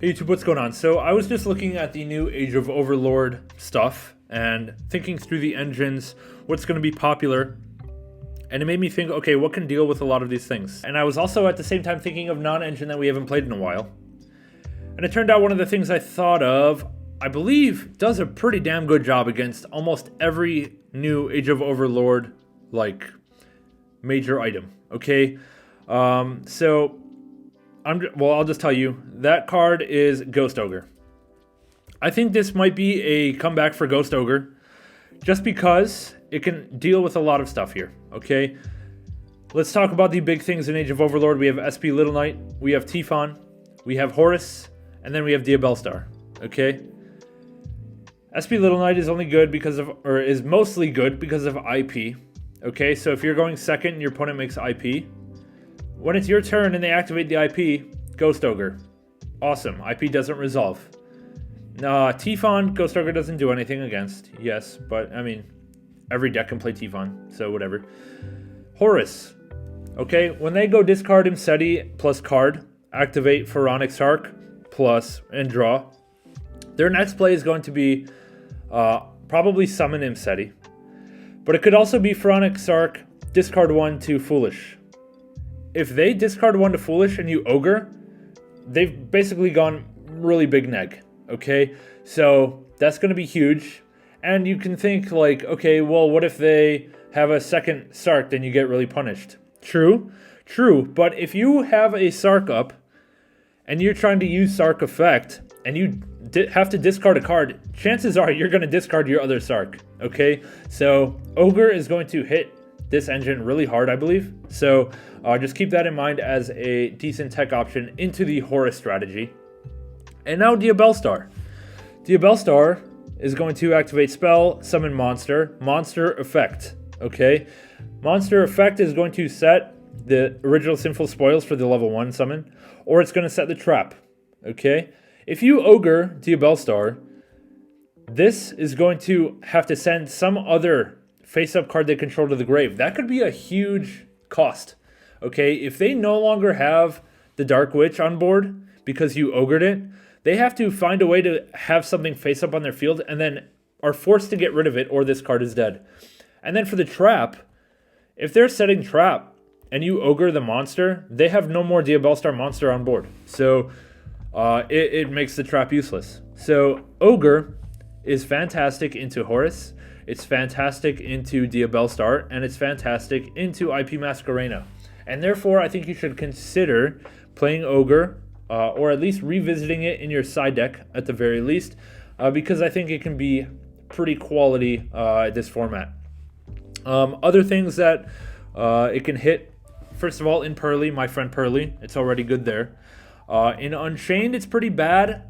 Hey YouTube, what's going on? So I was just looking at the new Age of Overlord stuff and thinking through the engines, what's going to be popular, and it made me think, okay, what can deal with a lot of these things? And I was also at the same time thinking of non-engine that we haven't played in a while. And it turned out one of the things I thought of, I believe, does a pretty damn good job against almost every new Age of Overlord, like, major item, okay? I'll just tell you, that card is Ghost Ogre. I think this might be a comeback for Ghost Ogre, just because it can deal with a lot of stuff here, okay? Let's talk about the big things in Age of Overlord. We have SP Little Knight, we have Tifon, we have Horus, and then we have Diabellstar, okay? SP Little Knight is only good because of, or is mostly good because of IP, okay? So if you're going second and your opponent makes IP, when it's your turn and they activate the IP, Ghost Ogre. Awesome. IP doesn't resolve. Tifon, Ghost Ogre doesn't do anything against. Yes, but I mean, every deck can play Tifon, so whatever. Horus. Okay, when they go discard Imseti plus card, activate Pharaonic Sark plus and draw, their next play is going to be probably summon Imseti. But it could also be Pharaonic Sark, discard 1 to Foolish. If they discard 1 to Foolish and you Ogre, they've basically gone really big neg, okay? So that's going to be huge. And you can think like, okay, well, what if they have a second Sark, then you get really punished? True, but if you have a Sark up and you're trying to use Sark effect and you have to discard a card, chances are you're going to discard your other Sark, okay? So Ogre is going to hit this engine really hard, I believe. So just keep that in mind as a decent tech option into the Horus strategy. And now Diabellstar. Diabellstar is going to activate spell, summon monster, monster effect. Okay? Monster effect is going to set the original Sinful Spoils for the level 1 summon, or it's going to set the trap. Okay? If you Ogre Diabellstar, this is going to have to send some other face-up card they control to the grave. That could be a huge cost. Okay, if they no longer have the Dark Witch on board because you Ogred it, they have to find a way to have something face-up on their field and then are forced to get rid of it or this card is dead. And then for the trap, if they're setting trap and you Ogre the monster, they have no more Diabellstar monster on board. So it makes the trap useless. So Ogre is fantastic into Horus. It's fantastic into Diabellstar, and it's fantastic into IP Masquerena. And therefore, I think you should consider playing Ogre, or at least revisiting it in your side deck at the very least, because I think it can be pretty quality this format. Other things that it can hit, first of all, in Pearly, my friend Pearly, it's already good there. In Unchained, it's pretty bad,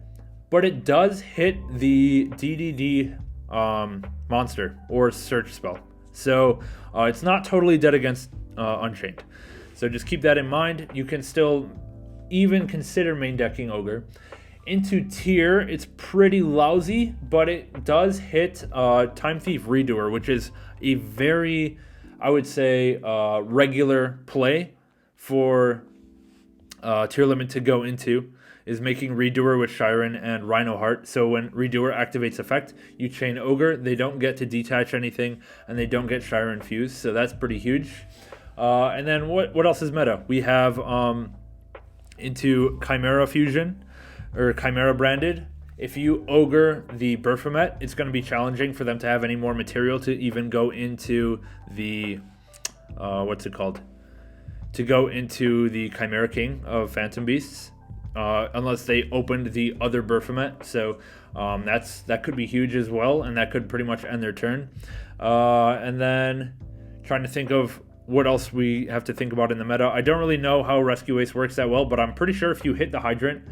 but it does hit the DDD monster or search spell. So it's not totally dead against Unchained. So just keep that in mind. You can still even consider main decking Ogre. Into Tier, it's pretty lousy, but it does hit Time Thief Redoer, which is a very, I would say, regular play for Tier Limit to go into, is making Redoer with Shiren and Rhino Heart. So when Redoer activates effect, you chain Ogre, they don't get to detach anything, and they don't get Shiren Fuse, so that's pretty huge. And then what else is meta? We have into Chimera Fusion, or Chimera Branded. If you Ogre the Baphomet, it's going to be challenging for them to have any more material to even go into the, to go into the Chimera King of Phantom Beasts. Unless they opened the other Baphomet. So that could be huge as well, and that could pretty much end their turn. And then trying to think of what else we have to think about in the meta. I don't really know how Rescue Ace works that well, but I'm pretty sure if you hit the Hydrant,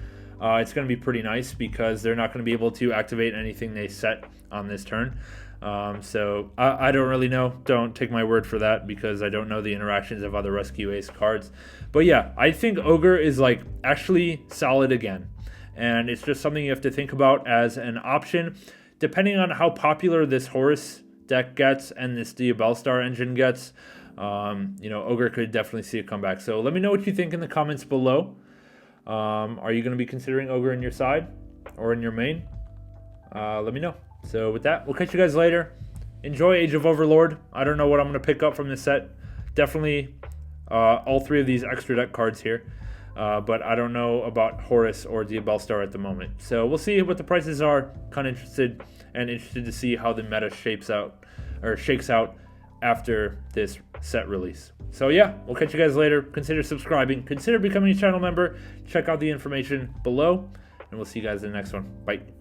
it's going to be pretty nice because they're not going to be able to activate anything they set on this turn. So I don't really know. Don't take my word for that because I don't know the interactions of other Rescue Ace cards. But yeah, I think Ogre is like actually solid again. And it's just something you have to think about as an option. Depending on how popular this Horus deck gets and this Diabellstar engine gets, Ogre could definitely see a comeback. So let me know what you think in the comments below. Are you going to be considering Ogre in your side or in your main? Let me know. So with that, we'll catch you guys later. Enjoy Age of Overlord. I don't know what I'm going to pick up from this set. Definitely all 3 of these extra deck cards here. But I don't know about Horus or Diabellstar at the moment. So we'll see what the prices are. Kind of interested to see how the meta shakes out after this set release. So yeah, we'll catch you guys later. Consider subscribing. Consider becoming a channel member. Check out the information below. And we'll see you guys in the next one. Bye.